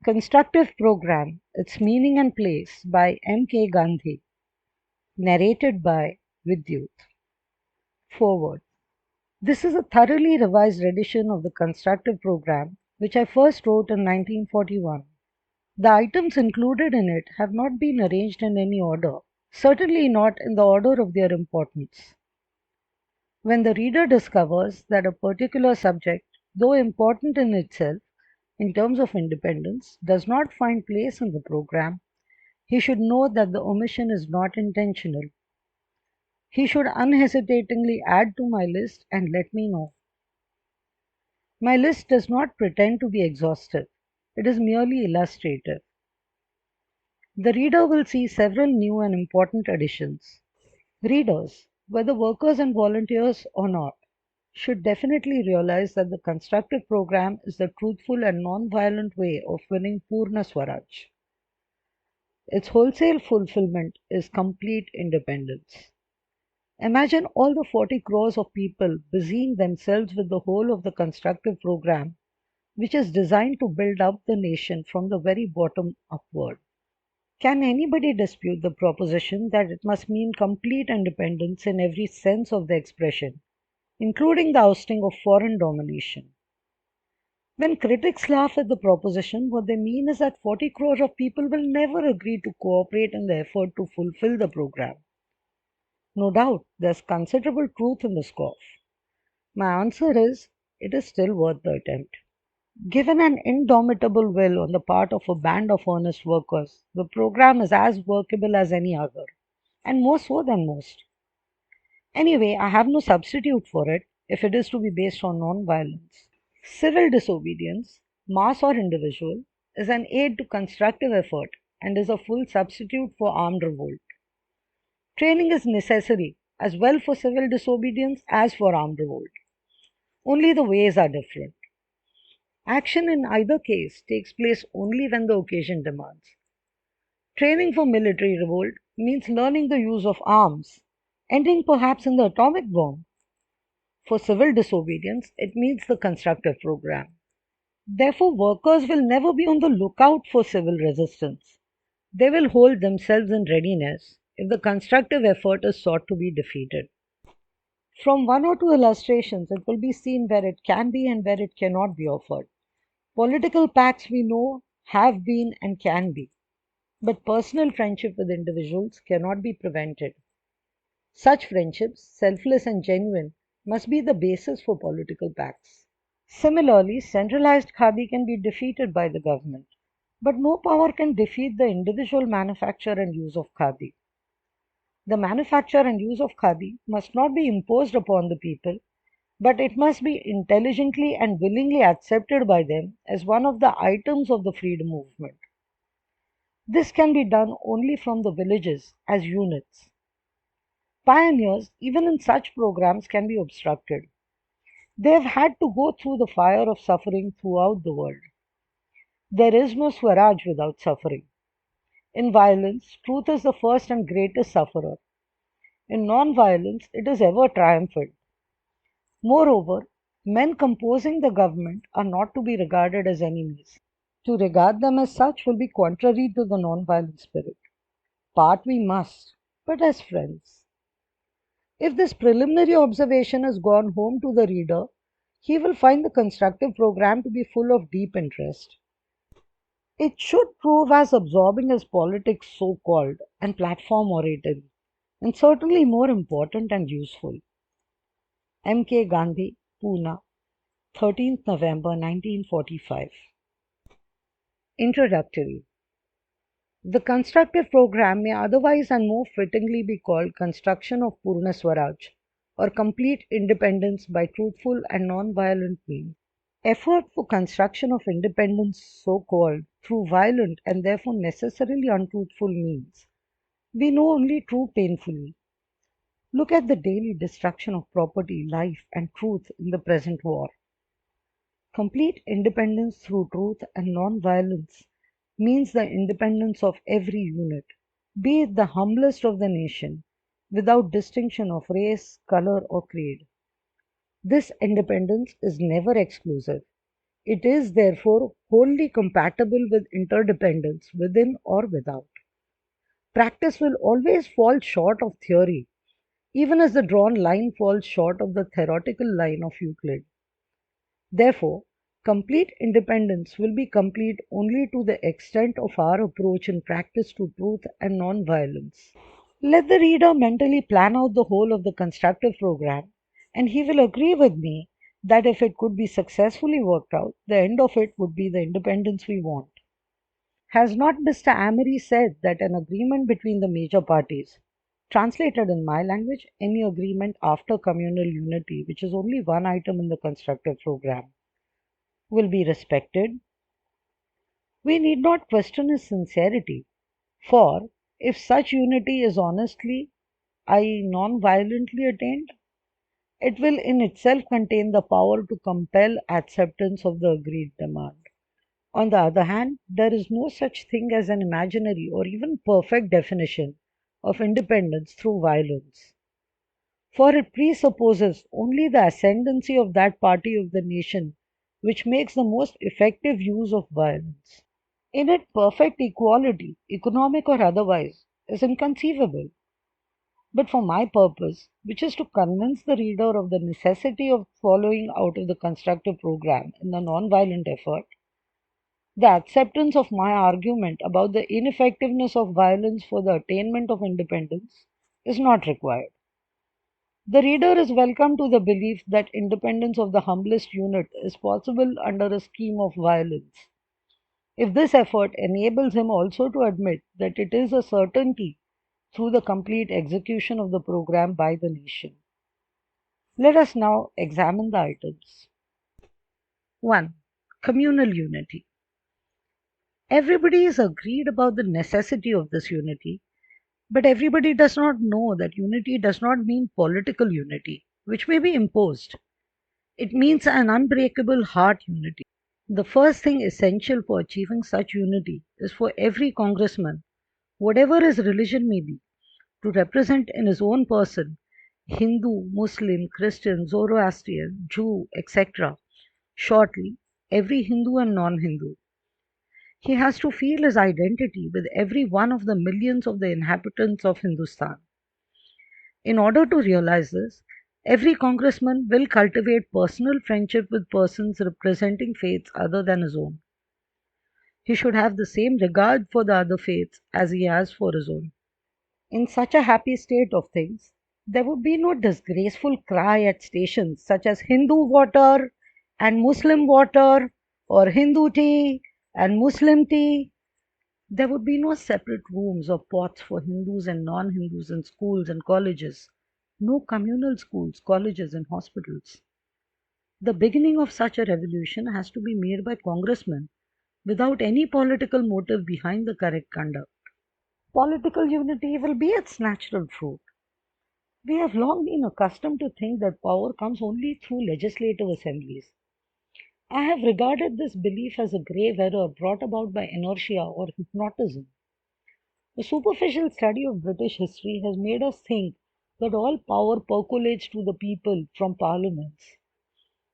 Constructive Program, Its Meaning and Place by M.K. Gandhi. Narrated by Vidyut. Foreword. This is a thoroughly revised edition of the Constructive Program, which I first wrote in 1941. The items included in it have not been arranged in any order, certainly not in the order of their importance. When the reader discovers that a particular subject, though important in itself, in terms of independence, does not find place in the program, he should know that the omission is not intentional. He should unhesitatingly add to my list and let me know. My list does not pretend to be exhaustive. It is merely illustrative. The reader will see several new and important additions. Readers, whether workers and volunteers or not, should definitely realize that the constructive program is the truthful and non-violent way of winning Purna Swaraj. Its wholesale fulfillment is complete independence. Imagine all the 40 crores of people busying themselves with the whole of the constructive program, which is designed to build up the nation from the very bottom upward. Can anybody dispute the proposition that it must mean complete independence in every sense of the expression, including the ousting of foreign domination? When critics laugh at the proposition, what they mean is that 40 crores of people will never agree to cooperate in the effort to fulfill the program. No doubt, there's considerable truth in the scoff. My answer is, it is still worth the attempt. Given an indomitable will on the part of a band of earnest workers, the program is as workable as any other, and more so than most. Anyway, I have no substitute for it if it is to be based on non-violence. Civil disobedience, mass or individual, is an aid to constructive effort and is a full substitute for armed revolt. Training is necessary as well for civil disobedience as for armed revolt. Only the ways are different. Action in either case takes place only when the occasion demands. Training for military revolt means learning the use of arms, ending perhaps in the atomic bomb. For civil disobedience, it means the constructive program. Therefore, workers will never be on the lookout for civil resistance. They will hold themselves in readiness if the constructive effort is sought to be defeated. From one or two illustrations, it will be seen where it can be and where it cannot be offered. Political pacts we know have been and can be, but personal friendship with individuals cannot be prevented. Such friendships, selfless and genuine, must be the basis for political pacts. Similarly, centralized khadi can be defeated by the government, but no power can defeat the individual manufacture and use of khadi. The manufacture and use of khadi must not be imposed upon the people, but it must be intelligently and willingly accepted by them as one of the items of the freedom movement. This can be done only from the villages as units. Pioneers, even in such programs, can be obstructed. They have had to go through the fire of suffering throughout the world. There is no Swaraj without suffering. In violence, truth is the first and greatest sufferer. In non-violence, it is ever triumphant. Moreover, men composing the government are not to be regarded as enemies. To regard them as such will be contrary to the non-violent spirit. Part we must, but as friends. If this preliminary observation has gone home to the reader, he will find the constructive program to be full of deep interest. It should prove as absorbing as politics so-called and platform oratory, and certainly more important and useful. M.K. Gandhi, Pune, 13th November 1945. Introductory. The constructive program may otherwise and more fittingly be called Construction of Purna Swaraj, or Complete Independence by Truthful and Non-Violent Means. Effort for construction of independence, so called, through violent and therefore necessarily untruthful means, we know only too painfully. Look at the daily destruction of property, life, and truth in the present war. Complete independence through truth and non-violence means the independence of every unit, be it the humblest of the nation, without distinction of race, color, or creed. This independence is never exclusive. It is, therefore, wholly compatible with interdependence within or without. Practice will always fall short of theory, even as the drawn line falls short of the theoretical line of Euclid. Therefore, complete independence will be complete only to the extent of our approach in practice to truth and non-violence. Let the reader mentally plan out the whole of the constructive program, and he will agree with me that if it could be successfully worked out, the end of it would be the independence we want. Has not Mr. Amory said that an agreement between the major parties, translated in my language, any agreement after communal unity, which is only one item in the constructive program, will be respected? We need not question his sincerity, for if such unity is honestly, i.e., non-violently attained, it will in itself contain the power to compel acceptance of the agreed demand. On the other hand, there is no such thing as an imaginary or even perfect definition of independence through violence, for it presupposes only the ascendancy of that party of the nation which makes the most effective use of violence. In it, perfect equality, economic or otherwise, is inconceivable. But for my purpose, which is to convince the reader of the necessity of following out of the constructive program in the non-violent effort, the acceptance of my argument about the ineffectiveness of violence for the attainment of independence is not required. The reader is welcome to the belief that independence of the humblest unit is possible under a scheme of violence, if this effort enables him also to admit that it is a certainty through the complete execution of the program by the nation. Let us now examine the items. 1. Communal unity. Everybody is agreed about the necessity of this unity, but everybody does not know that unity does not mean political unity, which may be imposed. It means an unbreakable heart unity. The first thing essential for achieving such unity is for every congressman, whatever his religion may be, to represent in his own person Hindu, Muslim, Christian, Zoroastrian, Jew, etc. Shortly, every Hindu and non-Hindu. He has to feel his identity with every one of the millions of the inhabitants of Hindustan. In order to realize this, every congressman will cultivate personal friendship with persons representing faiths other than his own. He should have the same regard for the other faiths as he has for his own. In such a happy state of things, there would be no disgraceful cry at stations such as Hindu water and Muslim water, or Hindu tea and Muslim tea. There would be no separate rooms or pots for Hindus and non-Hindus in schools and colleges, no communal schools, colleges, and hospitals. The beginning of such a revolution has to be made by congressmen without any political motive behind the correct conduct. Political unity will be its natural fruit. We have long been accustomed to think that power comes only through legislative assemblies. I have regarded this belief as a grave error brought about by inertia or hypnotism. A superficial study of British history has made us think that all power percolates to the people from parliaments.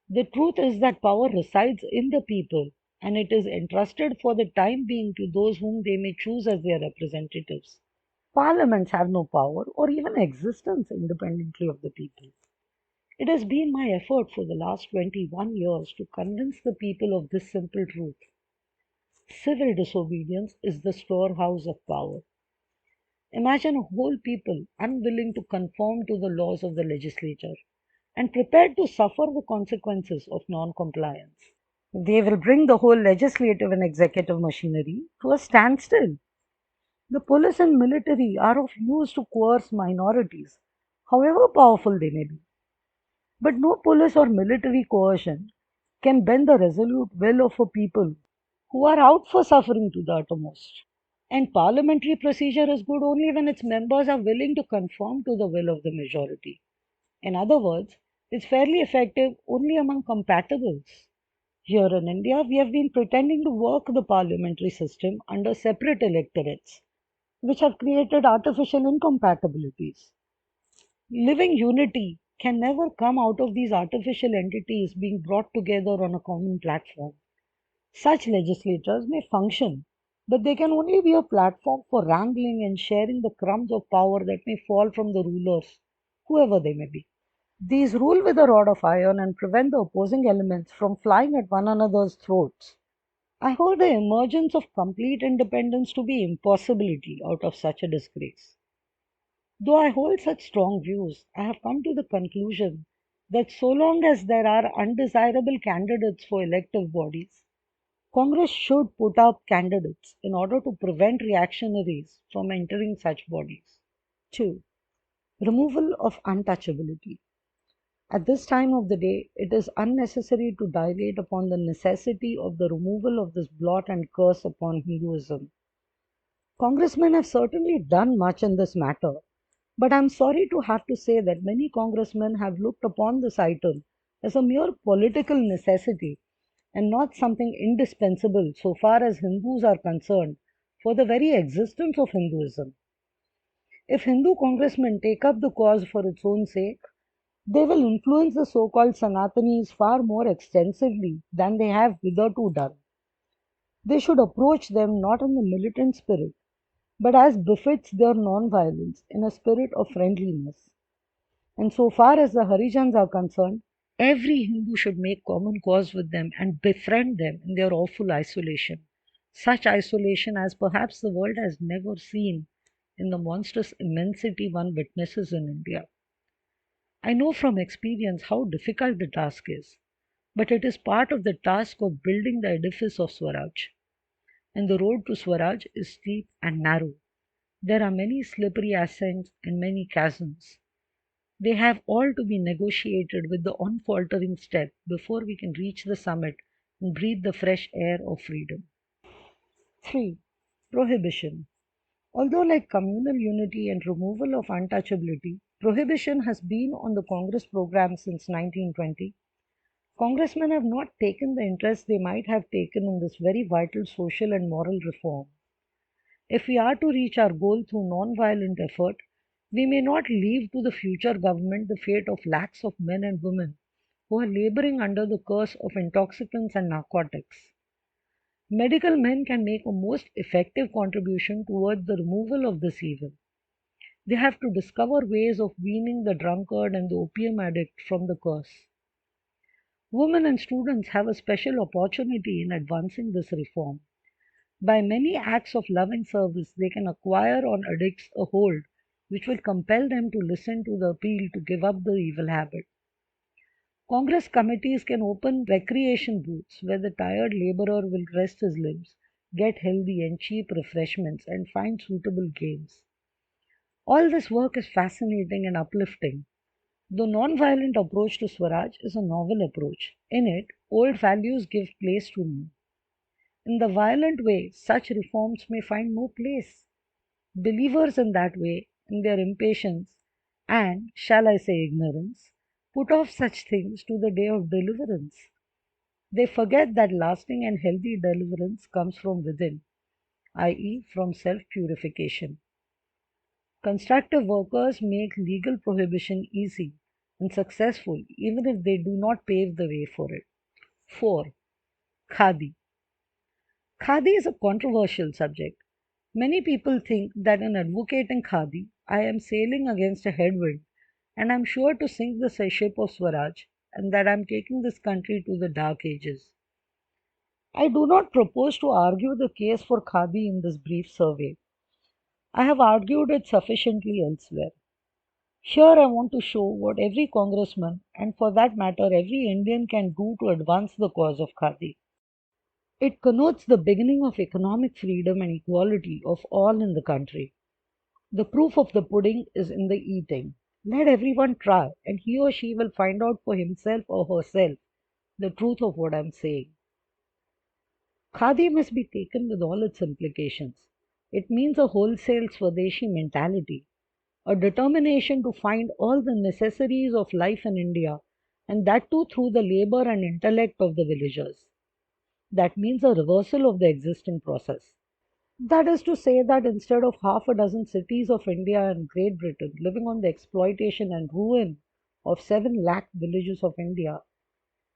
The truth is that power resides in the people, and it is entrusted for the time being to those whom they may choose as their representatives. Parliaments have no power or even existence independently of the people. It has been my effort for the last 21 years to convince the people of this simple truth. Civil disobedience is the storehouse of power. Imagine a whole people unwilling to conform to the laws of the legislature and prepared to suffer the consequences of non-compliance. They will bring the whole legislative and executive machinery to a standstill. The police and military are of use to coerce minorities, however powerful they may be. But no police or military coercion can bend the resolute will of a people who are out for suffering to the uttermost. And parliamentary procedure is good only when its members are willing to conform to the will of the majority. In other words, it's fairly effective only among compatibles. Here in India, we have been pretending to work the parliamentary system under separate electorates, which have created artificial incompatibilities. Living unity can never come out of these artificial entities being brought together on a common platform. Such legislatures may function, but they can only be a platform for wrangling and sharing the crumbs of power that may fall from the rulers, whoever they may be. These rule with a rod of iron and prevent the opposing elements from flying at one another's throats. I hold the emergence of complete independence to be impossibility out of such a disgrace. Though I hold such strong views, I have come to the conclusion that so long as there are undesirable candidates for elective bodies, Congress should put up candidates in order to prevent reactionaries from entering such bodies. 2. Removal of untouchability. At this time of the day, it is unnecessary to dilate upon the necessity of the removal of this blot and curse upon Hinduism. Congressmen have certainly done much in this matter, but I am sorry to have to say that many congressmen have looked upon this item as a mere political necessity and not something indispensable so far as Hindus are concerned for the very existence of Hinduism. If Hindu congressmen take up the cause for its own sake, they will influence the so called Sanatanis far more extensively than they have hitherto done. They should approach them not in the militant spirit, but as befits their non-violence in a spirit of friendliness. And so far as the Harijans are concerned, every Hindu should make common cause with them and befriend them in their awful isolation. Such isolation as perhaps the world has never seen in the monstrous immensity one witnesses in India. I know from experience how difficult the task is, but it is part of the task of building the edifice of Swaraj. And the road to Swaraj is steep and narrow. There are many slippery ascents and many chasms. They have all to be negotiated with the unfaltering step before we can reach the summit and breathe the fresh air of freedom. 3. Prohibition. Although, like communal unity and removal of untouchability, prohibition has been on the Congress program since 1920, Congressmen have not taken the interest they might have taken in this very vital social and moral reform. If we are to reach our goal through non-violent effort, we may not leave to the future government the fate of lakhs of men and women who are laboring under the curse of intoxicants and narcotics. Medical men can make a most effective contribution towards the removal of this evil. They have to discover ways of weaning the drunkard and the opium addict from the curse. Women and students have a special opportunity in advancing this reform. By many acts of loving service, they can acquire on addicts a hold which will compel them to listen to the appeal to give up the evil habit. Congress committees can open recreation booths where the tired laborer will rest his limbs, get healthy and cheap refreshments, and find suitable games. All this work is fascinating and uplifting. The non-violent approach to Swaraj is a novel approach. In it, old values give place to new. In the violent way, such reforms may find no place. Believers in that way, in their impatience and, shall I say, ignorance, put off such things to the day of deliverance. They forget that lasting and healthy deliverance comes from within, i.e., from self purification. Constructive workers make legal prohibition easy and successful even if they do not pave the way for it. 4. Khadi. Khadi is a controversial subject. Many people think that in advocating Khadi, I am sailing against a headwind and I am sure to sink the ship of Swaraj and that I am taking this country to the dark ages. I do not propose to argue the case for Khadi in this brief survey. I have argued it sufficiently elsewhere. Here I want to show what every congressman, and for that matter every Indian, can do to advance the cause of Khadi. It connotes the beginning of economic freedom and equality of all in the country. The proof of the pudding is in the eating. Let everyone try, and he or she will find out for himself or herself the truth of what I am saying. Khadi must be taken with all its implications. It means a wholesale Swadeshi mentality, a determination to find all the necessaries of life in India, and that too through the labor and intellect of the villagers. That means a reversal of the existing process. That is to say that instead of half a dozen cities of India and Great Britain living on the exploitation and ruin of 7 lakh villages of India,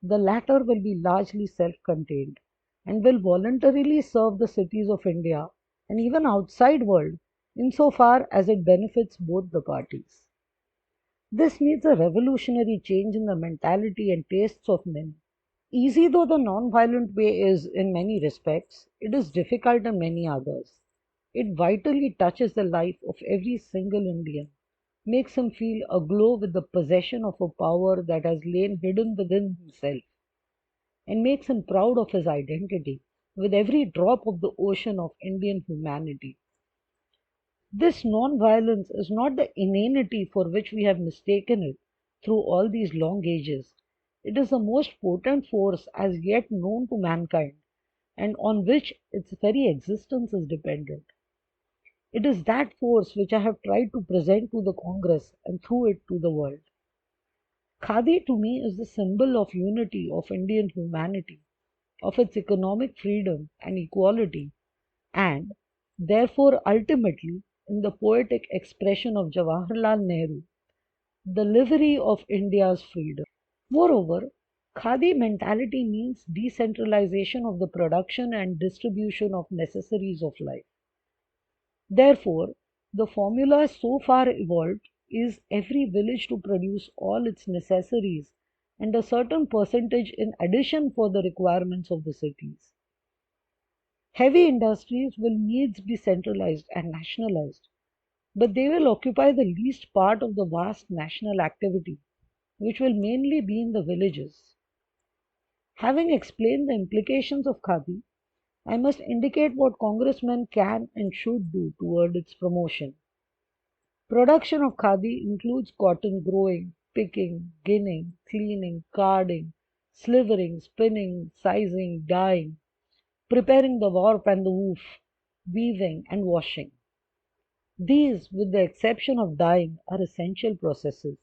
the latter will be largely self contained, and will voluntarily serve the cities of India and even outside world insofar as it benefits both the parties. This needs a revolutionary change in the mentality and tastes of men. Easy though the non-violent way is in many respects, it is difficult in many others. It vitally touches the life of every single Indian, makes him feel aglow with the possession of a power that has lain hidden within himself, and makes him proud of his identity with every drop of the ocean of Indian humanity. This non-violence is not the inanity for which we have mistaken it through all these long ages. It is the most potent force as yet known to mankind, and on which its very existence is dependent. It is that force which I have tried to present to the Congress and through it to the world. Khadi to me is the symbol of unity of Indian humanity, of its economic freedom and equality, and therefore ultimately, in the poetic expression of Jawaharlal Nehru, the livery of India's freedom. Moreover, Khadi mentality means decentralization of the production and distribution of necessaries of life. Therefore, the formula so far evolved is every village to produce all its necessaries and a certain percentage in addition for the requirements of the cities. Heavy industries will needs be centralized and nationalized, but they will occupy the least part of the vast national activity, which will mainly be in the villages. Having explained the implications of Khadi, I must indicate what congressmen can and should do toward its promotion. Production of khadi includes cotton growing, picking, ginning, cleaning, carding, slivering, spinning, sizing, dyeing, preparing the warp and the woof, weaving, and washing. These, with the exception of dyeing, are essential processes.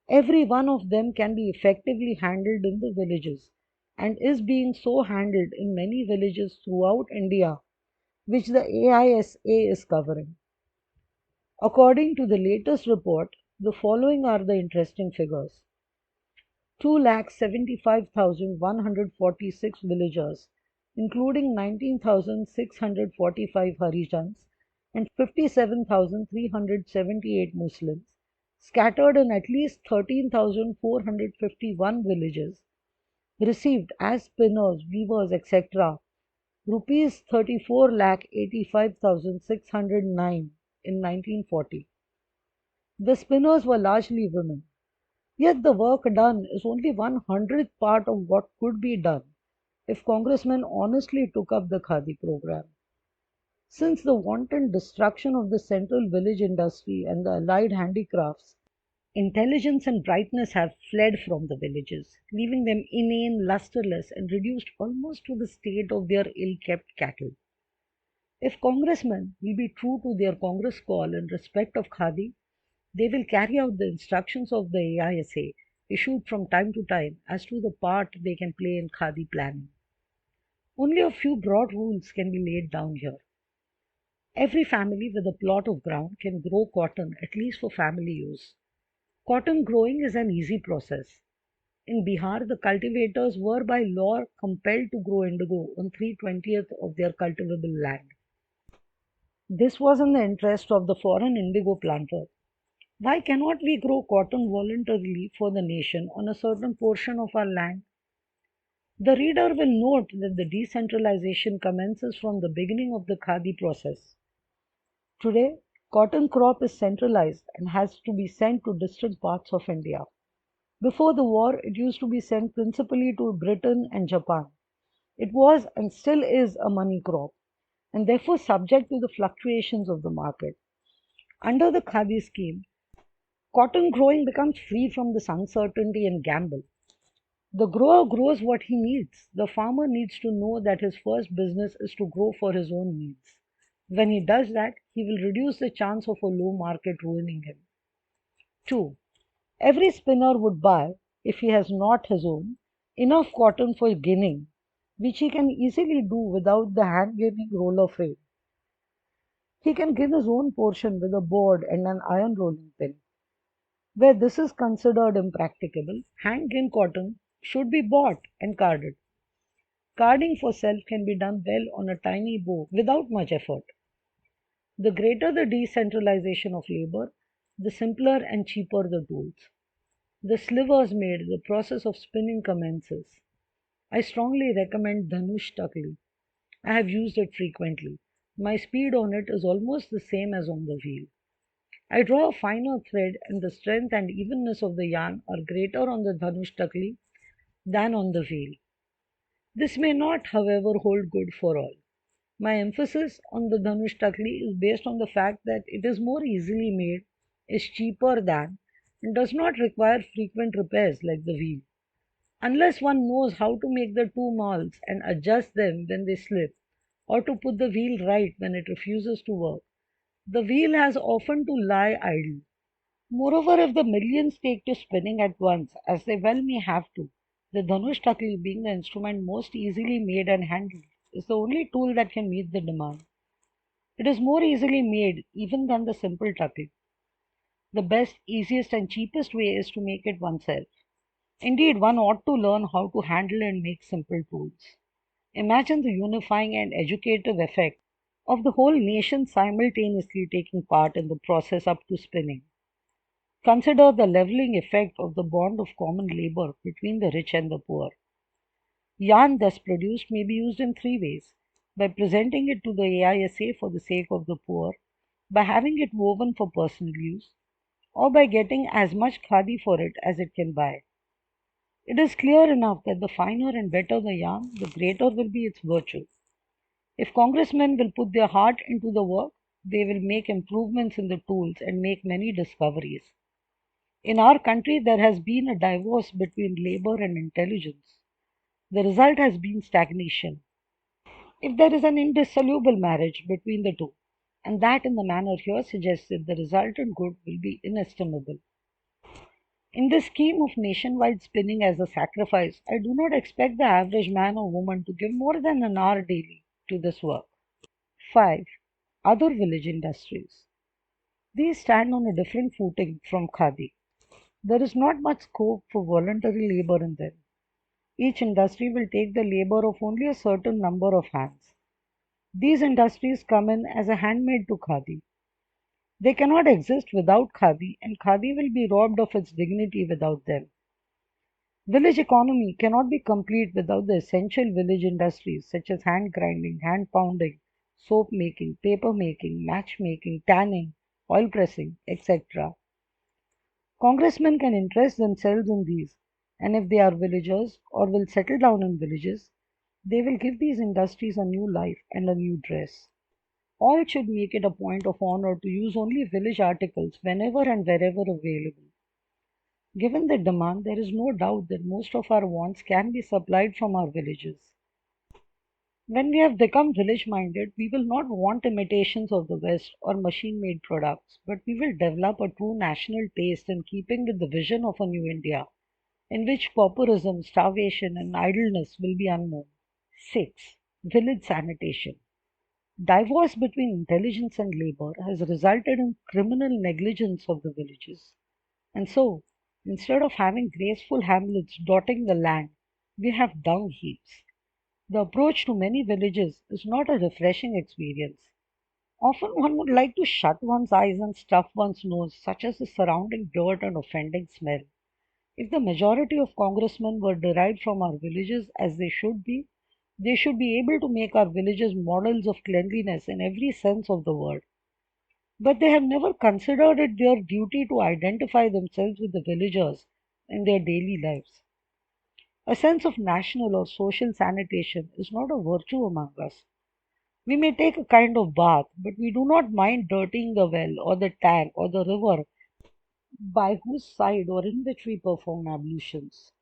Every one of them can be effectively handled in the villages and is being so handled in many villages throughout India, which the AISA is covering. According to the latest report, the following are the interesting figures. 2,75,146 villagers, including 19,645 Harijans and 57,378 Muslims, scattered in at least 13,451 villages, received as spinners, weavers, etc. rupees 34,85,609 in 1940. The spinners were largely women. Yet the work done is only 1/100th part of what could be done if congressmen honestly took up the Khadi program. Since the wanton destruction of the central village industry and the allied handicrafts, intelligence and brightness have fled from the villages, leaving them inane, lusterless, and reduced almost to the state of their ill-kept cattle. If congressmen will be true to their Congress call in respect of Khadi, they will carry out the instructions of the AISA issued from time to time as to the part they can play in Khadi planning. Only a few broad rules can be laid down here. Every family with a plot of ground can grow cotton at least for family use. Cotton growing is an easy process. In Bihar, the cultivators were by law compelled to grow indigo on 3/20th of their cultivable land. This was in the interest of the foreign indigo planter. Why cannot we grow cotton voluntarily for the nation on a certain portion of our land? The reader will note that the decentralization commences from the beginning of the khadi process. Today, cotton crop is centralized and has to be sent to distant parts of India. Before the war, it used to be sent principally to Britain and Japan. It was and still is a money crop, and therefore subject to the fluctuations of the market. Under the khadi scheme, cotton growing becomes free from this uncertainty and gamble. The grower grows what he needs. The farmer needs to know that his first business is to grow for his own needs. When he does that, he will reduce the chance of a low market ruining him. 2. Every spinner would buy, if he has not his own, enough cotton for ginning, which he can easily do without the hand ginning roller frame. He can gin his own portion with a board and an iron rolling pin. Where this is considered impracticable, hand gin cotton should be bought and carded. Carding for self can be done well on a tiny board without much effort. The greater the decentralization of labor, the simpler and cheaper the tools. The slivers made, the process of spinning commences. I strongly recommend Dhanush Takli. I have used it frequently. My speed on it is almost the same as on the wheel. I draw a finer thread, and the strength and evenness of the yarn are greater on the Dhanush Takli than on the wheel. This may not, however, hold good for all. My emphasis on the Dhanush Takli is based on the fact that it is more easily made, is cheaper than, and does not require frequent repairs like the wheel. Unless one knows how to make the two mauls and adjust them when they slip, or to put the wheel right when it refuses to work, the wheel has often to lie idle. Moreover, if the millions take to spinning at once, as they well may have to, the Dhanush Takli, being the instrument most easily made and handled, is the only tool that can meet the demand. It is more easily made even than the simple Takli. The best, easiest, and cheapest way is to make it oneself. Indeed, one ought to learn how to handle and make simple tools. Imagine the unifying and educative effect of the whole nation simultaneously taking part in the process up to spinning. Consider the leveling effect of the bond of common labor between the rich and the poor. Yarn thus produced may be used in three ways: by presenting it to the AISA for the sake of the poor, by having it woven for personal use, or by getting as much khadi for it as it can buy. It is clear enough that the finer and better the yarn, the greater will be its virtue. If congressmen will put their heart into the work, they will make improvements in the tools and make many discoveries. In our country, there has been a divorce between labor and intelligence. The result has been stagnation. If there is an indissoluble marriage between the two, and that in the manner here suggested, the resultant good will be inestimable. In this scheme of nationwide spinning as a sacrifice, I do not expect the average man or woman to give more than an hour daily to this work. 5. Other village industries. These stand on a different footing from khadi. There is not much scope for voluntary labor in them. Each industry will take the labor of only a certain number of hands. These industries come in as a handmaid to khadi. They cannot exist without khadi, and khadi will be robbed of its dignity without them. Village economy cannot be complete without the essential village industries such as hand grinding, hand pounding, soap making, paper making, match making, tanning, oil pressing, etc. Congressmen can interest themselves in these, and if they are villagers or will settle down in villages, they will give these industries a new life and a new dress. All should make it a point of honor to use only village articles whenever and wherever available. Given the demand, there is no doubt that most of our wants can be supplied from our villages. When we have become village minded, we will not want imitations of the West or machine made products, but we will develop a true national taste in keeping with the vision of a new India, in which pauperism, starvation, and idleness will be unknown. 6. Village sanitation. Divorce between intelligence and labor has resulted in criminal negligence of the villages. And so, instead of having graceful hamlets dotting the land, we have dung heaps. The approach to many villages is not a refreshing experience. Often one would like to shut one's eyes and stuff one's nose, such as the surrounding dirt and offending smell. If the majority of congressmen were derived from our villages as they should be able to make our villages models of cleanliness in every sense of the word. But they have never considered it their duty to identify themselves with the villagers in their daily lives. A sense of national or social sanitation is not a virtue among us. We may take a kind of bath, but we do not mind dirtying the well or the tank or the river by whose side or in which we perform ablutions.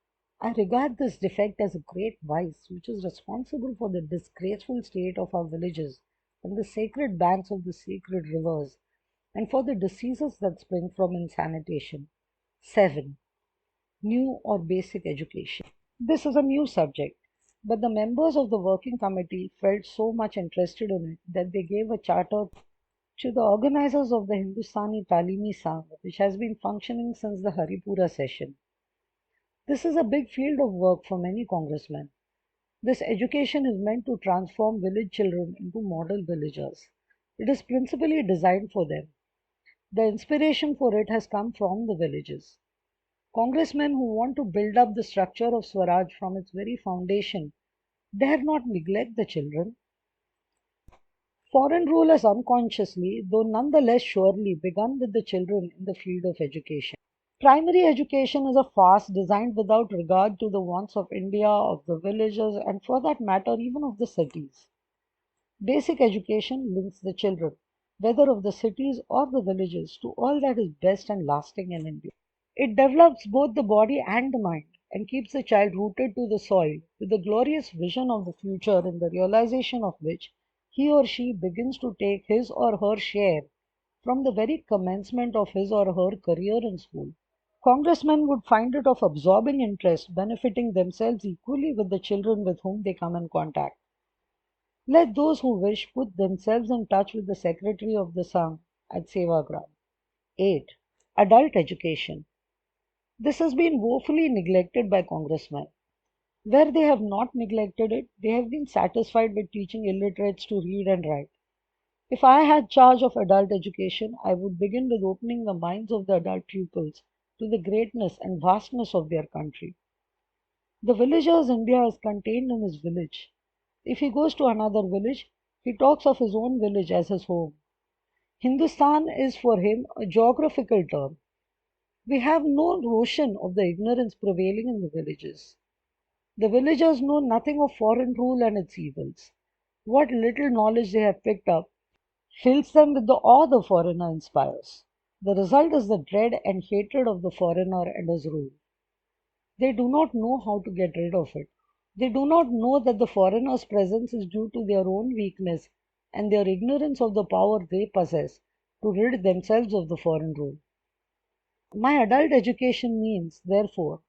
I regard this defect as a great vice which is responsible for the disgraceful state of our villages and the sacred banks of the sacred rivers, and for the diseases that spring from insanitation. 7. New or basic education. This is a new subject, but the members of the working committee felt so much interested in it that they gave a charter to the organizers of the Hindustani Talimi Sangh, which has been functioning since the Haripura session. This is a big field of work for many congressmen. This education is meant to transform village children into model villagers. It is principally designed for them. The inspiration for it has come from the villages. Congressmen who want to build up the structure of Swaraj from its very foundation dare not neglect the children. Foreign rule has unconsciously, though nonetheless surely, begun with the children in the field of education. Primary education is a farce designed without regard to the wants of India, of the villages, and for that matter, even of the cities. Basic education links the children, whether of the cities or the villages, to all that is best and lasting in India. It develops both the body and the mind and keeps the child rooted to the soil with a glorious vision of the future in the realization of which he or she begins to take his or her share from the very commencement of his or her career in school. Congressmen would find it of absorbing interest, benefiting themselves equally with the children with whom they come in contact. Let those who wish put themselves in touch with the Secretary of the Sangh at Sevagram. 8. Adult education. This has been woefully neglected by congressmen. Where they have not neglected it, they have been satisfied with teaching illiterates to read and write. If I had charge of adult education, I would begin with opening the minds of the adult pupils to the greatness and vastness of their country. The villager's India is contained in his village. If he goes to another village, he talks of his own village as his home. Hindustan is for him a geographical term. We have no notion of the ignorance prevailing in the villages. The villagers know nothing of foreign rule and its evils. What little knowledge they have picked up fills them with the awe the foreigner inspires. The result is the dread and hatred of the foreigner and his rule. They do not know how to get rid of it. They do not know that the foreigner's presence is due to their own weakness and their ignorance of the power they possess to rid themselves of the foreign rule. My adult education means, therefore,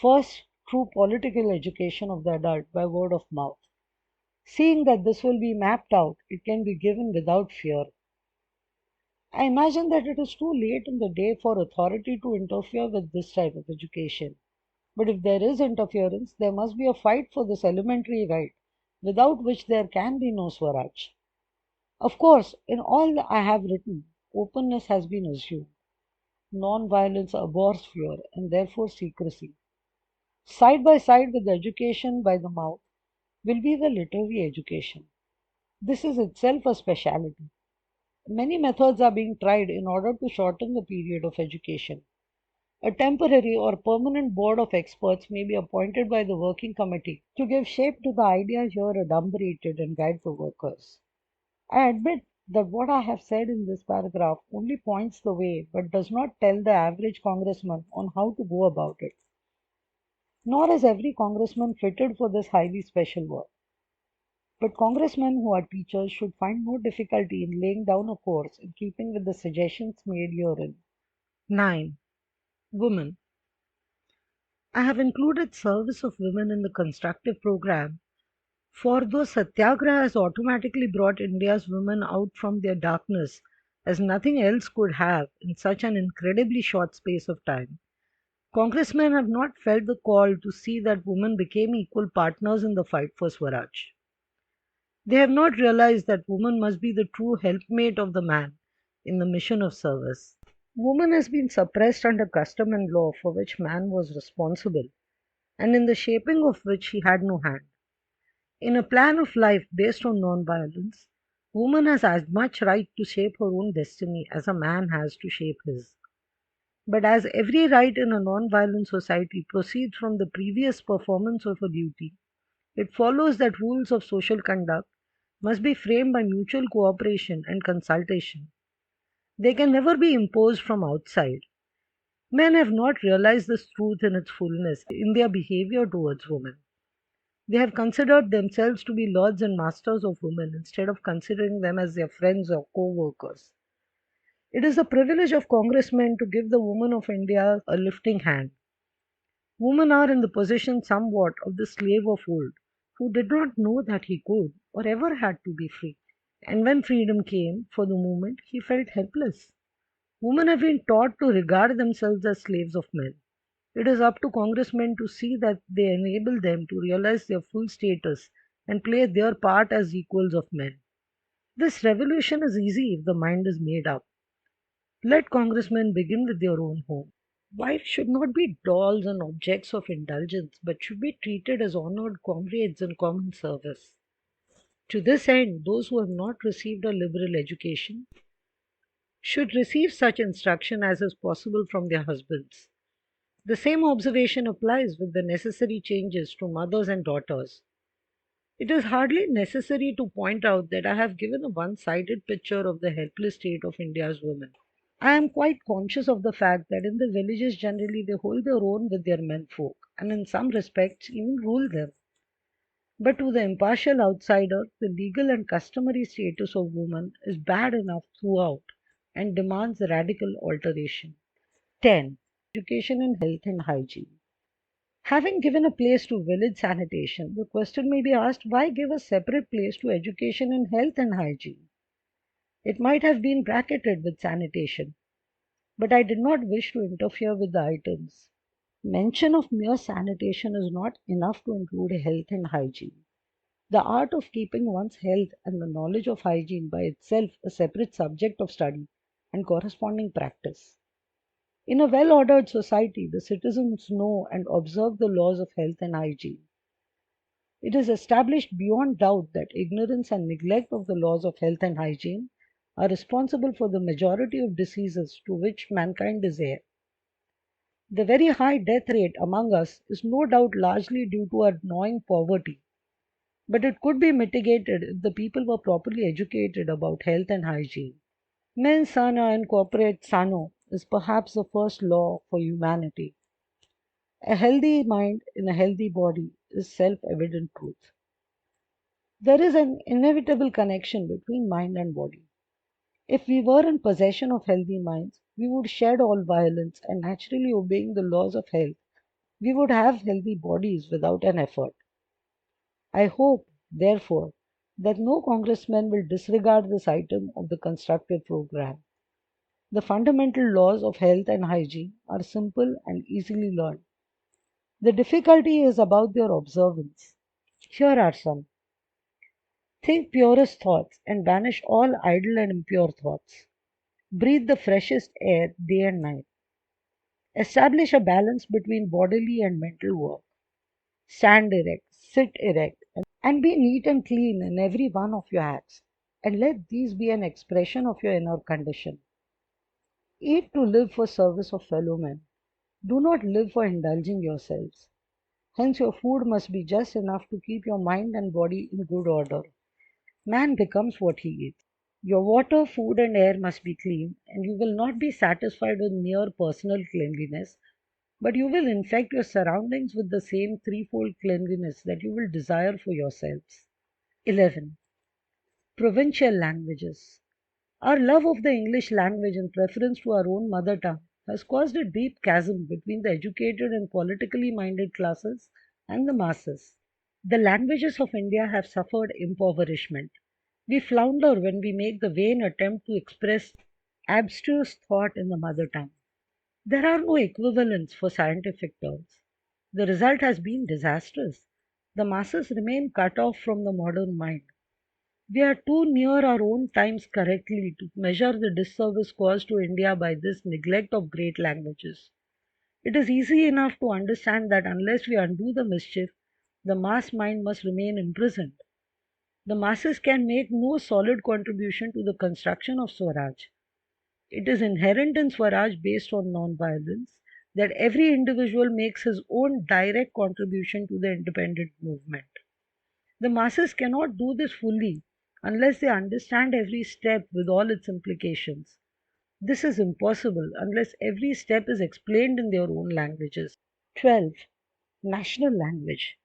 first, true political education of the adult by word of mouth. Seeing that this will be mapped out, it can be given without fear. I imagine that it is too late in the day for authority to interfere with this type of education. But if there is interference, there must be a fight for this elementary right, without which there can be no Swaraj. Of course, in all I have written, openness has been assumed. Non-violence abhors fear and therefore secrecy. Side by side with the education by the mouth will be the literary education. This is itself a speciality. Many methods are being tried in order to shorten the period of education. A temporary or permanent board of experts may be appointed by the working committee to give shape to the idea here adumbrated and guide the workers. I admit that what I have said in this paragraph only points the way but does not tell the average congressman on how to go about it. Nor is every congressman fitted for this highly special work. But congressmen who are teachers should find no difficulty in laying down a course in keeping with the suggestions made herein. 9. Women. I have included service of women in the constructive program, for though satyagraha has automatically brought India's women out from their darkness as nothing else could have in such an incredibly short space of time, congressmen have not felt the call to see that women became equal partners in the fight for Swaraj. They have not realized that woman must be the true helpmate of the man in the mission of service. Woman has been suppressed under custom and law for which man was responsible, and in the shaping of which he had no hand. In a plan of life based on non-violence, woman has as much right to shape her own destiny as a man has to shape his. But as every right in a non-violent society proceeds from the previous performance of a duty, it follows that rules of social conduct must be framed by mutual cooperation and consultation. They can never be imposed from outside. Men have not realized this truth in its fullness in their behavior towards women. They have considered themselves to be lords and masters of women instead of considering them as their friends or co workers. It is the privilege of congressmen to give the woman of India a lifting hand. Women are in the position somewhat of the slave of old, who did not know that he could or ever had to be free. And when freedom came, for the moment, he felt helpless. Women have been taught to regard themselves as slaves of men. It is up to congressmen to see that they enable them to realize their full status and play their part as equals of men. This revolution is easy if the mind is made up. Let congressmen begin with their own home. Wives should not be dolls and objects of indulgence, but should be treated as honored comrades in common service. To this end, those who have not received a liberal education should receive such instruction as is possible from their husbands. The same observation applies with the necessary changes to mothers and daughters. It is hardly necessary to point out that I have given a one sided picture of the helpless state of India's women. I am quite conscious of the fact that in the villages generally they hold their own with their menfolk and in some respects even rule them. But to the impartial outsider, the legal and customary status of woman is bad enough throughout and demands radical alteration. 10. Education in health and hygiene. Having given a place to village sanitation, the question may be asked, why give a separate place to education in health and hygiene? It might have been bracketed with sanitation, but I did not wish to interfere with the items. Mention of mere sanitation is not enough to include health and hygiene. The art of keeping one's health and the knowledge of hygiene by itself a separate subject of study and corresponding practice. In a well ordered society, the citizens know and observe the laws of health and hygiene. It is established beyond doubt that ignorance and neglect of the laws of health and hygiene are responsible for the majority of diseases to which mankind is heir. The very high death rate among us is no doubt largely due to our gnawing poverty, but it could be mitigated if the people were properly educated about health and hygiene. Mens sana and corporate sano is perhaps the first law for humanity. A healthy mind in a healthy body is self evident truth. There is an inevitable connection between mind and body. If we were in possession of healthy minds, we would shed all violence and naturally obeying the laws of health, we would have healthy bodies without an effort. I hope, therefore, that no congressman will disregard this item of the constructive program. The fundamental laws of health and hygiene are simple and easily learned. The difficulty is about their observance. Here are some. Think purest thoughts and banish all idle and impure thoughts. Breathe the freshest air day and night. Establish a balance between bodily and mental work. Stand erect, sit erect, and be neat and clean in every one of your acts. And let these be an expression of your inner condition. Eat to live for service of fellow men. Do not live for indulging yourselves. Hence, your food must be just enough to keep your mind and body in good order. Man becomes what he eats. Your water, food, and air must be clean, and you will not be satisfied with mere personal cleanliness, but you will infect your surroundings with the same threefold cleanliness that you will desire for yourselves. 11. Provincial languages. Our love of the English language in preference to our own mother tongue has caused a deep chasm between the educated and politically minded classes and the masses. The languages of India have suffered impoverishment. We flounder when we make the vain attempt to express abstruse thought in the mother tongue. There are no equivalents for scientific terms. The result has been disastrous. The masses remain cut off from the modern mind. We are too near our own times correctly to measure the disservice caused to India by this neglect of great languages. It is easy enough to understand that unless we undo the mischief, the mass mind must remain imprisoned. The masses can make no solid contribution to the construction of Swaraj. It is inherent in Swaraj based on non-violence that every individual makes his own direct contribution to the independent movement. The masses cannot do this fully unless they understand every step with all its implications. This is impossible unless every step is explained in their own languages. 12. National language.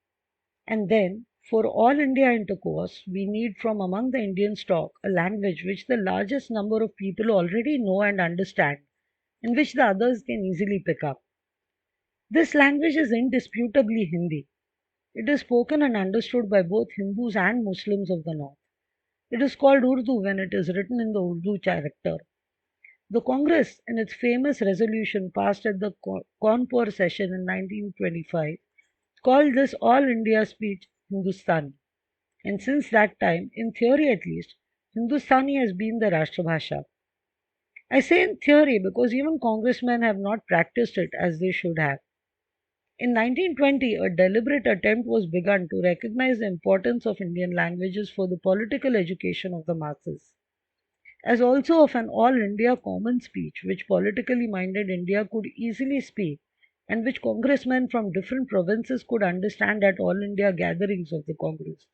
And then, for all India intercourse, we need from among the Indian stock a language which the largest number of people already know and understand, and which the others can easily pick up. This language is indisputably Hindi. It is spoken and understood by both Hindus and Muslims of the North. It is called Urdu when it is written in the Urdu character. The Congress, in its famous resolution passed at the Kanpur session in 1925, called this All India speech Hindustani. And since that time, in theory at least, Hindustani has been the Rashtrabhasha. I say in theory because even congressmen have not practiced it as they should have. In 1920, a deliberate attempt was begun to recognize the importance of Indian languages for the political education of the masses, as also of an all India common speech which politically minded India could easily speak and which congressmen from different provinces could understand at all India gatherings of the Congress.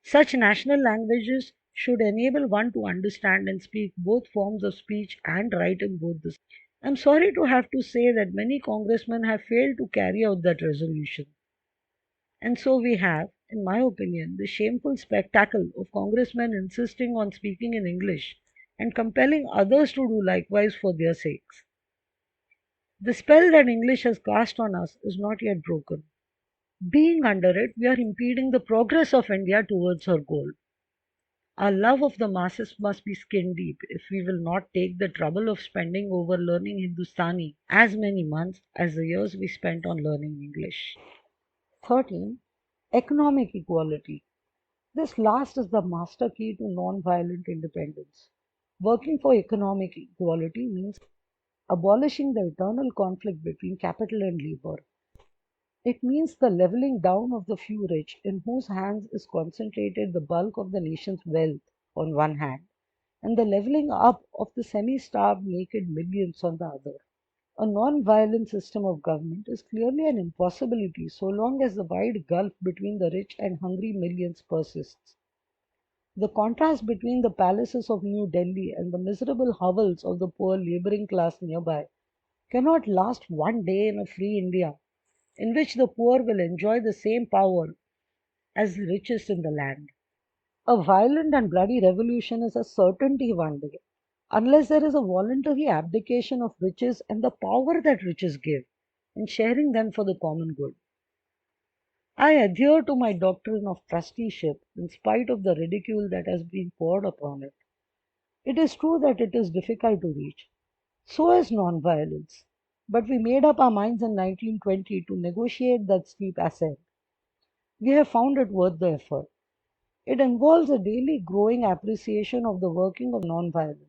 Such national languages should enable one to understand and speak both forms of speech and write in both the. I'm sorry to have to say that many congressmen have failed to carry out that resolution. And so we have, in my opinion, the shameful spectacle of congressmen insisting on speaking in English and compelling others to do likewise for their sakes. The spell that English has cast on us is not yet broken. Being under it, we are impeding the progress of India towards her goal. Our love of the masses must be skin deep if we will not take the trouble of spending over learning Hindustani as many months as the years we spent on learning English. 13. Economic equality. This last is the master key to non-violent independence. Working for economic equality means abolishing the eternal conflict between capital and labor. It means the leveling down of the few rich in whose hands is concentrated the bulk of the nation's wealth on one hand, and the leveling up of the semi-starved naked millions on the other. A non-violent system of government is clearly an impossibility so long as the wide gulf between the rich and hungry millions persists. The contrast between the palaces of New Delhi and the miserable hovels of the poor laboring class nearby cannot last one day in a free India, in which the poor will enjoy the same power as the richest in the land. A violent and bloody revolution is a certainty one day, unless there is a voluntary abdication of riches and the power that riches give, in sharing them for the common good. I adhere to my doctrine of trusteeship in spite of the ridicule that has been poured upon it. It is true that it is difficult to reach. So is nonviolence. But we made up our minds in 1920 to negotiate that steep ascent. We have found it worth the effort. It involves a daily growing appreciation of the working of nonviolence.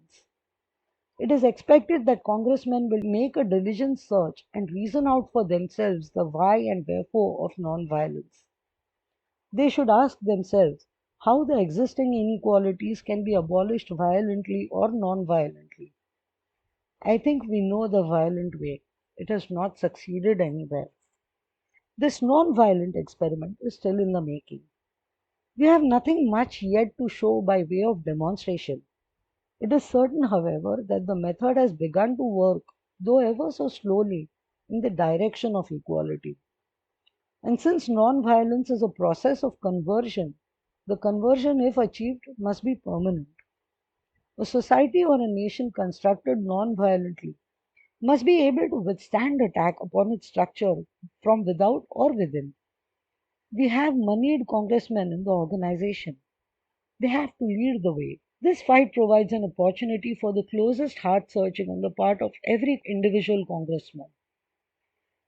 It is expected that congressmen will make a diligent search and reason out for themselves the why and wherefore of nonviolence. They should ask themselves how the existing inequalities can be abolished violently or non-violently. I think we know the violent way. It has not succeeded anywhere. This non-violent experiment is still in the making. We have nothing much yet to show by way of demonstration. It is certain, however, that the method has begun to work, though ever so slowly, in the direction of equality. And since non-violence is a process of conversion, the conversion, if achieved, must be permanent. A society or a nation constructed non-violently must be able to withstand attack upon its structure from without or within. We have moneyed congressmen in the organization. They have to lead the way. This fight provides an opportunity for the closest heart searching on the part of every individual congressman.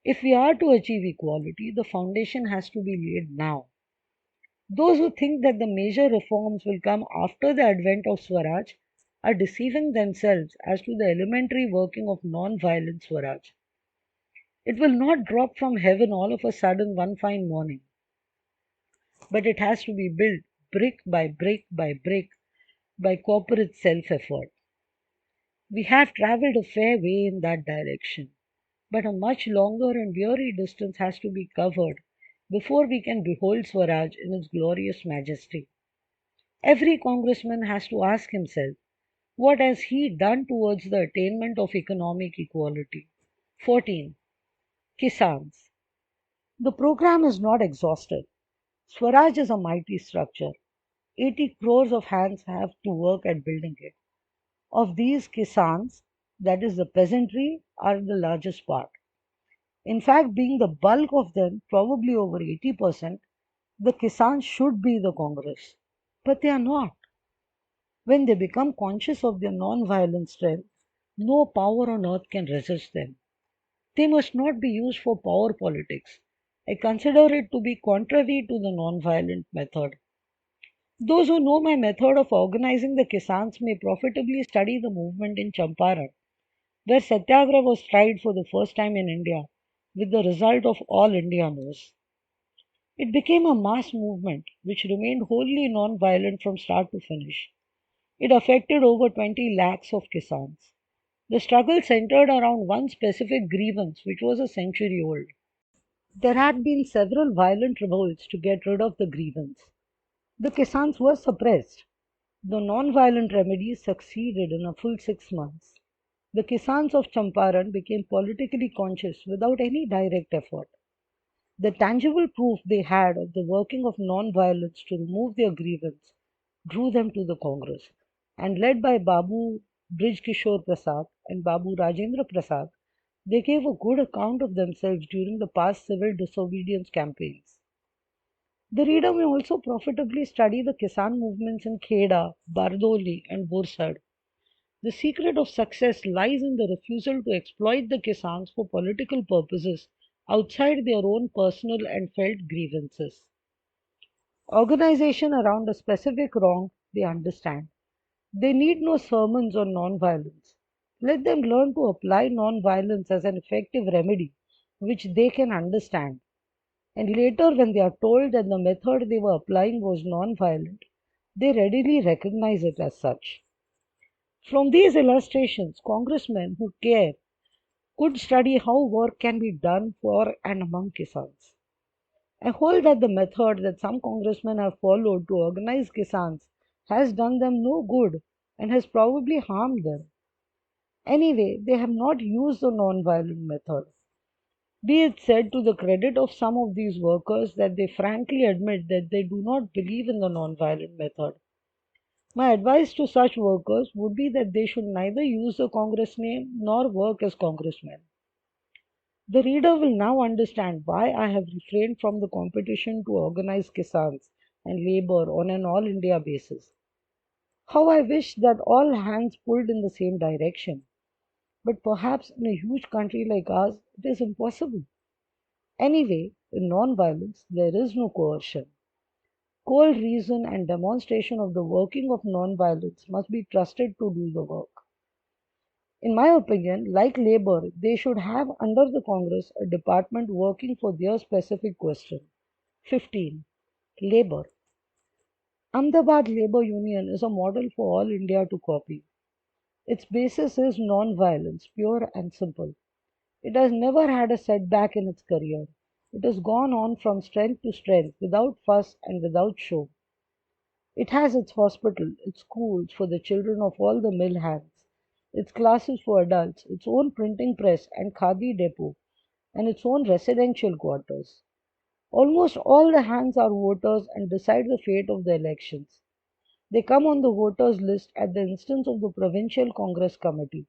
If we are to achieve equality, the foundation has to be laid now. Those who think that the major reforms will come after the advent of Swaraj are deceiving themselves as to the elementary working of non-violent Swaraj. It will not drop from heaven all of a sudden one fine morning, but it has to be built brick by brick by brick by corporate self-effort. We have travelled a fair way in that direction, but a much longer and weary distance has to be covered before we can behold Swaraj in its glorious majesty. Every congressman has to ask himself, what has he done towards the attainment of economic equality? 14. Kisans. The program is not exhaustive. Swaraj is a mighty structure. 80 crores of hands have to work at building it. Of these, Kisans, that is the peasantry, are the largest part. In fact, being the bulk of them, probably over 80%, the Kisans should be the Congress. But they are not. When they become conscious of their non-violent strength, No power on earth can resist them. They must not be used for power politics. I consider it to be contrary to the non-violent method. Those who know my method of organizing the Kisans may profitably study the movement in Champaran, where satyagraha was tried for the first time in India, with the result of all India knows. It became a mass movement which remained wholly non-violent from start to finish. It affected over 20 lakhs of Kisans. The struggle centered around one specific grievance which was a century old. There had been several violent revolts to get rid of the grievance. The Kisans were suppressed. The non-violent remedies succeeded in a full 6 months. The Kisans of Champaran became politically conscious without any direct effort. The tangible proof they had of the working of non-violence to remove their grievance drew them to the Congress, and led by Babu Brij Kishore Prasad and Babu Rajendra Prasad, they gave a good account of themselves during the past civil disobedience campaigns. The reader may also profitably study the Kisan movements in Kheda, Bardoli, and Borsad. The secret of success lies in the refusal to exploit the Kisans for political purposes outside their own personal and felt grievances. Organization around a specific wrong they understand. They need no sermons on nonviolence. Let them learn to apply nonviolence as an effective remedy which they can understand. And later, when they are told that the method they were applying was non-violent, they readily recognize it as such. From these illustrations, congressmen who care could study how work can be done for and among Kisans. I hold that the method that some congressmen have followed to organize Kisans has done them no good and has probably harmed them. Anyway, they have not used the non-violent method. Be it said to the credit of some of these workers that they frankly admit that they do not believe in the non-violent method. My advice to such workers would be that they should neither use the Congress name nor work as congressmen. The reader will now understand why I have refrained from the competition to organize Kisans and labor on an all India basis. How I wish that all hands pulled in the same direction. But perhaps in a huge country like ours, it is impossible. Anyway, in non-violence, there is no coercion. Cold reason and demonstration of the working of non-violence must be trusted to do the work. In my opinion, like labor, they should have under the Congress a department working for their specific question. 15. Labor. Ahmedabad Labour Union is a model for all India to copy. Its basis is non-violence, pure and simple. It has never had a setback in its career. It has gone on from strength to strength without fuss and without show. It has its hospital, its schools for the children of all the mill hands, its classes for adults, its own printing press and khadi depot, and its own residential quarters. Almost all the hands are voters and decide the fate of the elections. They come on the voters' list at the instance of the Provincial Congress Committee.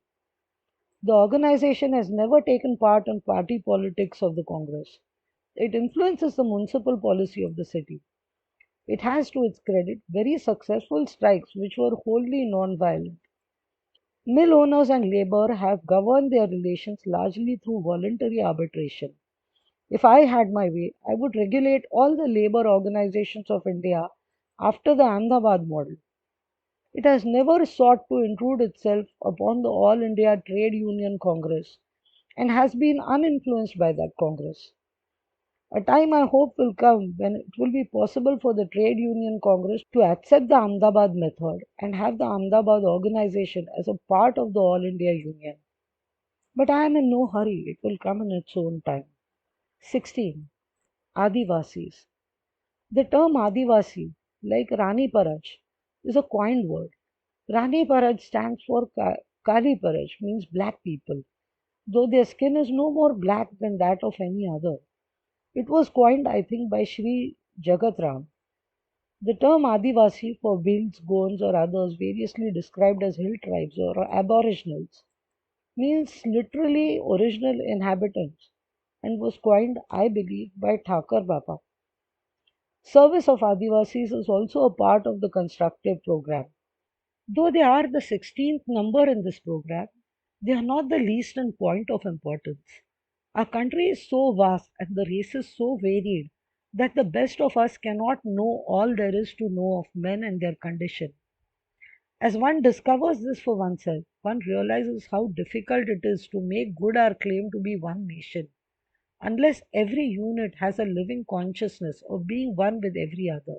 The organization has never taken part in party politics of the Congress. It influences the municipal policy of the city. It has to its credit very successful strikes which were wholly non-violent. Mill owners and labor have governed their relations largely through voluntary arbitration. If I had my way, I would regulate all the labor organizations of India after the Ahmedabad model. It has never sought to intrude itself upon the All India Trade Union Congress and has been uninfluenced by that Congress. A time I hope will come when it will be possible for the Trade Union Congress to accept the Ahmedabad method and have the Ahmedabad organization as a part of the All India Union. But I am in no hurry, it will come in its own time. 16. Adivasis. The term Adivasi, like Rani Paraj, is a coined word. Rani Paraj stands for Kali Paraj, means black people, though their skin is no more black than that of any other. It was coined, I think, by Sri Jagat Ram. The term Adivasi for Bhils, Gonds, or others variously described as hill tribes or aboriginals means literally original inhabitants and was coined, I believe, by Thakur Baba. Service of Adivasis is also a part of the constructive program. Though they are the 16th number in this program, They are not the least in point of importance. Our country is so vast and the races so varied that the best of us cannot know all there is to know of men and their condition. As one discovers this for oneself, one realizes how difficult it is to make good our claim to be one nation, unless every unit has a living consciousness of being one with every other.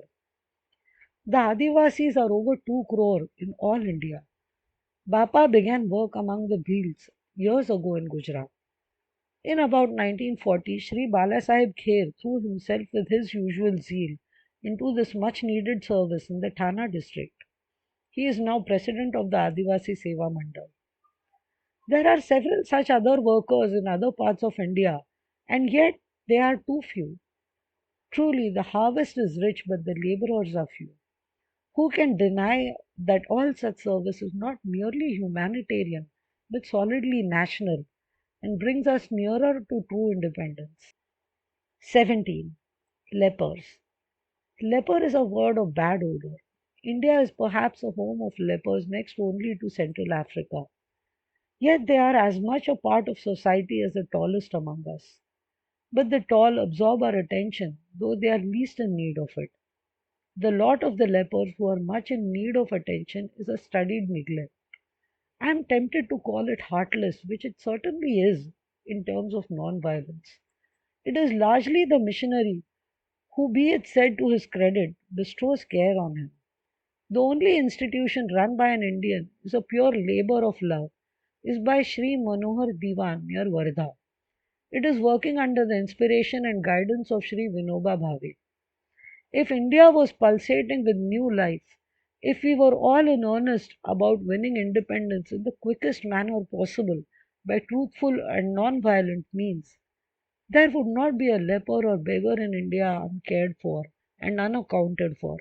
The Adivasis are over 2 crore in all India. Bapa began work among the Bhils years ago in Gujarat. In about 1940, Sri Balasaheb Kher threw himself with his usual zeal into this much needed service in the Thana district. He is now president of the Adivasi Seva Mandal. There are several such other workers in other parts of India, and yet they are too few. Truly, the harvest is rich, but the laborers are few. Who can deny that all such service is not merely humanitarian, but solidly national, and brings us nearer to true independence? 17. Lepers. Leper is a word of bad odor. India is perhaps a home of lepers next only to Central Africa. Yet they are as much a part of society as the tallest among us. But the tall absorb our attention, though they are least in need of it. The lot of the lepers who are much in need of attention is a studied neglect. I am tempted to call it heartless, which it certainly is in terms of non-violence. It is largely the missionary who, be it said to his credit, bestows care on him. The only institution run by an Indian is a pure labor of love, is by Sri Manohar Diwan near Wardha. It is working under the inspiration and guidance of Sri Vinoba Bhave. If India was pulsating with new life, if we were all in earnest about winning independence in the quickest manner possible by truthful and non-violent means, there would not be a leper or beggar in India uncared for and unaccounted for.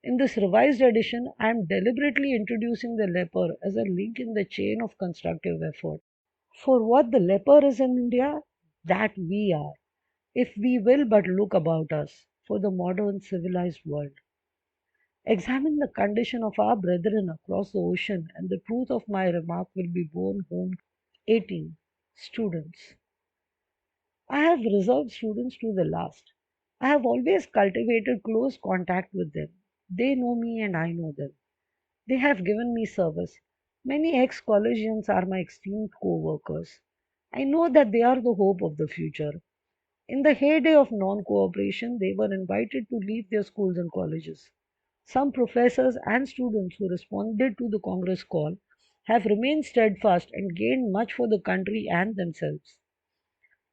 In this revised edition, I am deliberately introducing the leper as a link in the chain of constructive effort. For what the leper is in India, that we are, if we will but look about us, for the modern civilized world. Examine the condition of our brethren across the ocean, and the truth of my remark will be borne home. 18. Students. I have reserved students to the last. I have always cultivated close contact with them. They know me and I know them. They have given me service. Many ex collegians are my esteemed co workers. I know that they are the hope of the future. In the heyday of non cooperation, they were invited to leave their schools and colleges. Some professors and students who responded to the Congress call have remained steadfast and gained much for the country and themselves.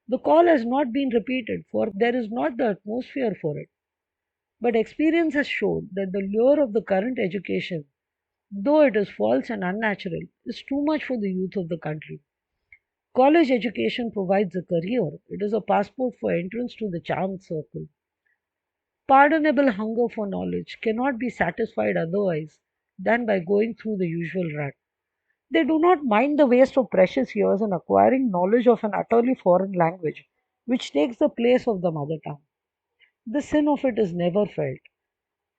The call has not been repeated, for there is not the atmosphere for it. But experience has shown that the lure of the current education, though it is false and unnatural, is too much for the youth of the country. College education provides a career, it is a passport for entrance to the charmed circle. Pardonable hunger for knowledge cannot be satisfied otherwise than by going through the usual rut. They do not mind the waste of precious years in acquiring knowledge of an utterly foreign language, which takes the place of the mother tongue. The sin of it is never felt.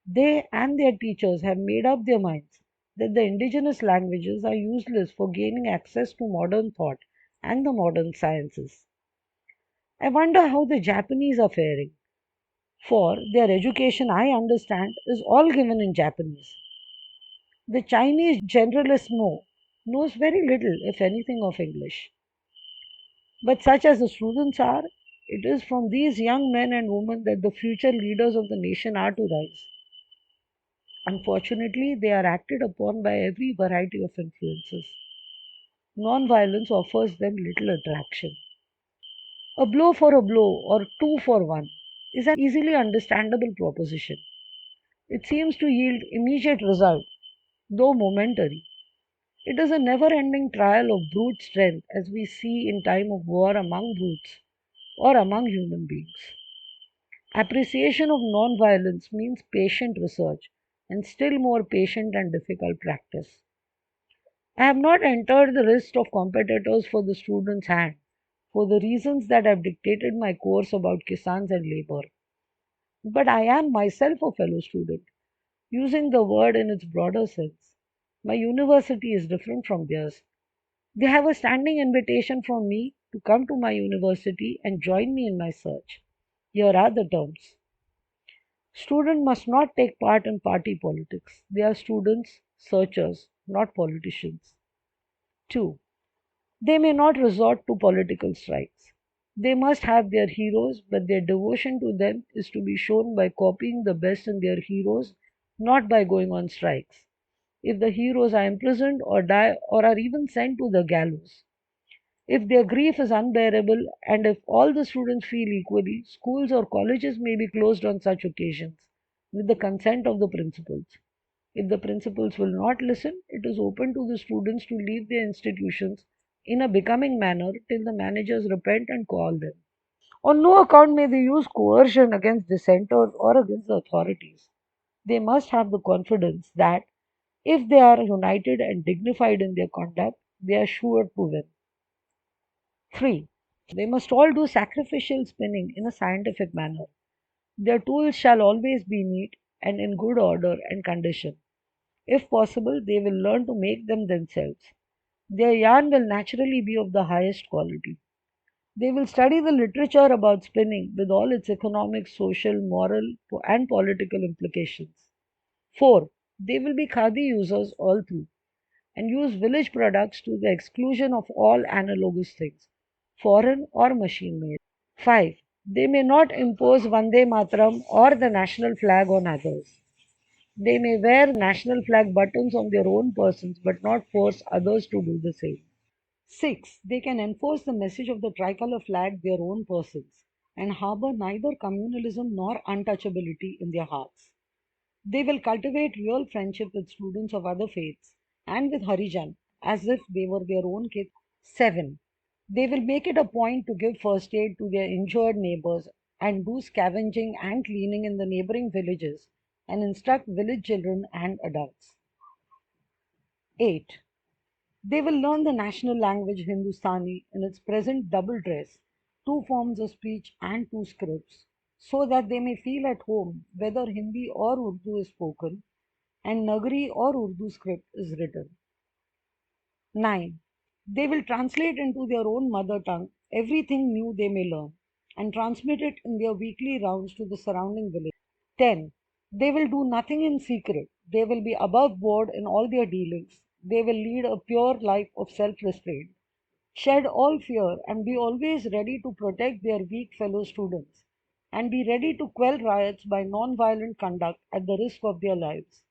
They and their teachers have made up their minds that the indigenous languages are useless for gaining access to modern thought and the modern sciences. I wonder how the Japanese are faring, for their education, I understand, is all given in Japanese. The Chinese generalissimo knows very little, if anything, of English. But such as the students are, it is from these young men and women that the future leaders of the nation are to rise. Unfortunately, they are acted upon by every variety of influences. Non-violence offers them little attraction. A blow for a blow or two for one is an easily understandable proposition. It seems to yield immediate result, though momentary. It is a never-ending trial of brute strength as we see in time of war among brutes or among human beings. Appreciation of non-violence means patient research and still more patient and difficult practice. I have not entered the list of competitors for the student's hand for the reasons that have dictated my course about Kisans and labor. But I am myself a fellow student, using the word in its broader sense. My university is different from theirs. They have a standing invitation from me to come to my university and join me in my search. Here are the terms. Students must not take part in party politics. They are students, searchers, not politicians. 2. They may not resort to political strikes. They must have their heroes, but their devotion to them is to be shown by copying the best in their heroes, not by going on strikes. If the heroes are imprisoned or die or are even sent to the gallows, if their grief is unbearable, and if all the students feel equally, schools or colleges may be closed on such occasions with the consent of the principals. If the principals will not listen, it is open to the students to leave their institutions in a becoming manner till the managers repent and call them. On no account may they use coercion against dissenters or against the authorities. They must have the confidence that if they are united and dignified in their conduct, they are sure to win. 3. They must all do sacrificial spinning in a scientific manner. Their tools shall always be neat and in good order and condition. If possible, they will learn to make them themselves. Their yarn will naturally be of the highest quality. They will study the literature about spinning with all its economic, social, moral, and political implications. 4. They will be khadi users all through and use village products to the exclusion of all analogous things, foreign or machine made. 5. They may not impose Vande Mataram or the national flag on others. They may wear national flag buttons on their own persons but not force others to do the same. 6. They can enforce the message of the tricolor flag their own persons and harbor neither communalism nor untouchability in their hearts. They will cultivate real friendship with students of other faiths and with Harijan as if they were their own kids. 7. They will make it a point to give first aid to their injured neighbors and do scavenging and cleaning in the neighboring villages and instruct village children and adults. 8. They will learn the national language Hindustani in its present double dress, two forms of speech and two scripts, so that they may feel at home whether Hindi or Urdu is spoken and Nagari or Urdu script is written. 9. They will translate into their own mother tongue everything new they may learn and transmit it in their weekly rounds to the surrounding village. 10. They will do nothing in secret. They will be above board in all their dealings. They will lead a pure life of self restraint, shed all fear, and be always ready to protect their weak fellow students, and be ready to quell riots by non violent conduct at the risk of their lives.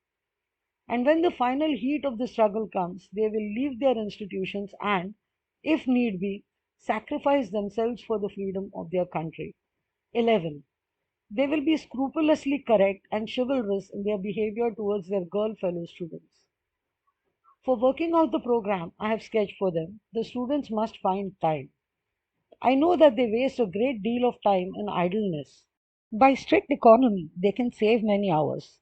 And when the final heat of the struggle comes, they will leave their institutions and, if need be, sacrifice themselves for the freedom of their country. 11. They will be scrupulously correct and chivalrous in their behavior towards their girl fellow students. For working out the program I have sketched for them, the students must find time. I know that they waste a great deal of time in idleness. By strict economy, they can save many hours.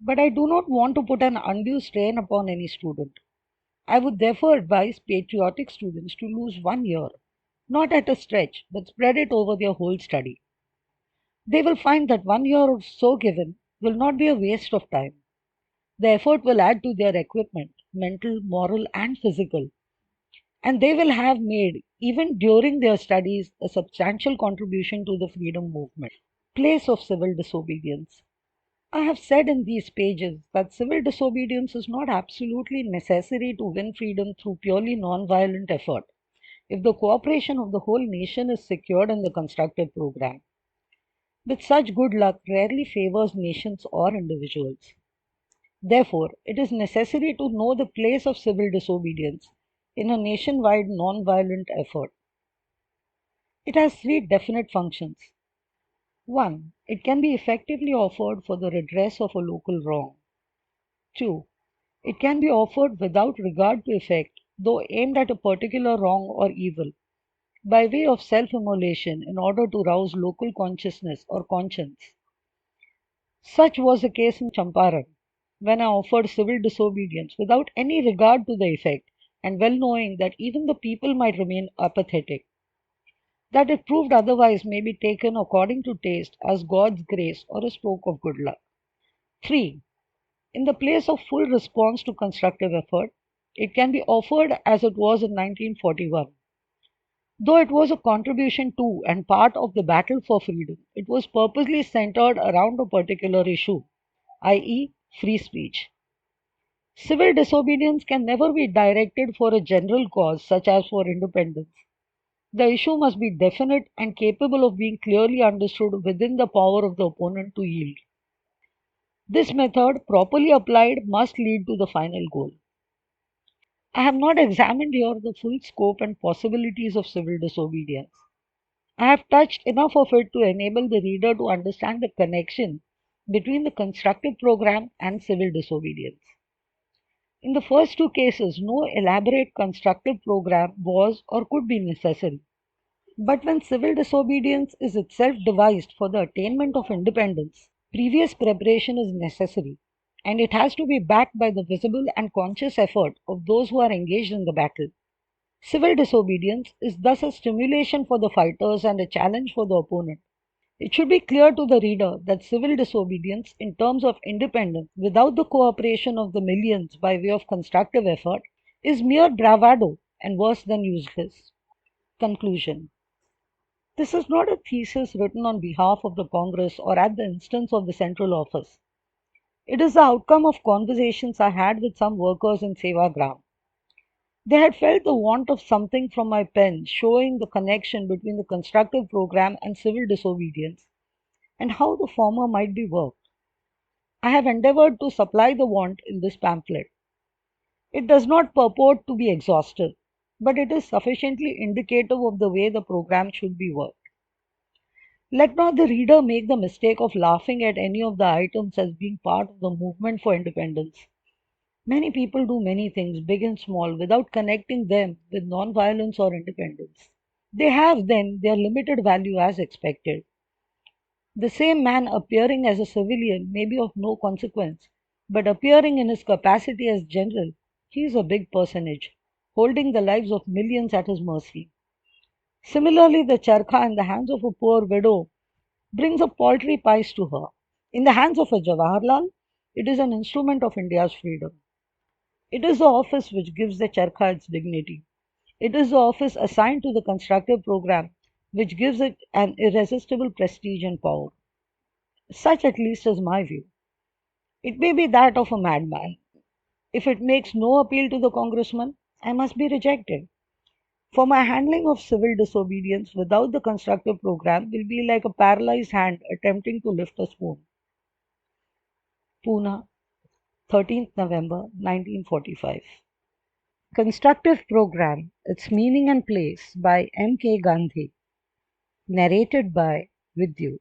But I do not want to put an undue strain upon any student. I would therefore advise patriotic students to lose 1 year, not at a stretch, but spread it over their whole study. They will find that 1 year or so given will not be a waste of time. The effort will add to their equipment, mental, moral, and physical, and they will have made, even during their studies, a substantial contribution to the freedom movement. Place of civil disobedience. I have said in these pages that civil disobedience is not absolutely necessary to win freedom through purely non-violent effort if the cooperation of the whole nation is secured in the constructive program. But such good luck rarely favors nations or individuals. Therefore, it is necessary to know the place of civil disobedience in a nationwide non-violent effort. It has three definite functions. 1. It can be effectively offered for the redress of a local wrong. 2. It can be offered without regard to effect, though aimed at a particular wrong or evil, by way of self-immolation in order to rouse local consciousness or conscience. Such was the case in Champaran, when I offered civil disobedience without any regard to the effect, and well knowing that even the people might remain apathetic. That it proved otherwise may be taken according to taste as God's grace or a stroke of good luck. 3. In the place of full response to constructive effort, It can be offered as it was in 1941. Though it was a contribution to and part of the battle for freedom, it was purposely centered around a particular issue, i.e., free speech. Civil disobedience can never be directed for a general cause such as for independence. The issue must be definite and capable of being clearly understood within the power of the opponent to yield. This method, properly applied, must lead to the final goal. I have not examined here the full scope and possibilities of civil disobedience. I have touched enough of it to enable the reader to understand the connection between the constructive program and civil disobedience. In the first two cases, no elaborate constructive program was or could be necessary. But when civil disobedience is itself devised for the attainment of independence, previous preparation is necessary, and it has to be backed by the visible and conscious effort of those who are engaged in the battle. Civil disobedience is thus a stimulation for the fighters and a challenge for the opponent. It should be clear to the reader that civil disobedience, in terms of independence, without the cooperation of the millions by way of constructive effort, is mere bravado and worse than useless. Conclusion. This is not a thesis written on behalf of the Congress or at the instance of the Central Office. It is the outcome of conversations I had with some workers in Sevagram. They had felt the want of something from my pen showing the connection between the constructive program and civil disobedience and how the former might be worked. I have endeavored to supply the want in this pamphlet. It does not purport to be exhaustive, but it is sufficiently indicative of the way the program should be worked. Let not the reader make the mistake of laughing at any of the items as being part of the movement for independence. Many people do many things, big and small, without connecting them with non-violence or independence. They have then their limited value as expected. The same man appearing as a civilian may be of no consequence, but appearing in his capacity as general, he is a big personage, holding the lives of millions at his mercy. Similarly, the charkha in the hands of a poor widow brings a paltry price to her. In the hands of a Jawaharlal, it is an instrument of India's freedom. It is the office which gives the charkha its dignity. It is the office assigned to the constructive program which gives it an irresistible prestige and power. Such at least is my view. It may be that of a madman. If it makes no appeal to the congressman, I must be rejected. For my handling of civil disobedience without the constructive program will be like a paralyzed hand attempting to lift a spoon. Pune, 13th November 1945. Constructive Program, Its Meaning and Place by M. K. Gandhi. Narrated by Vidyut.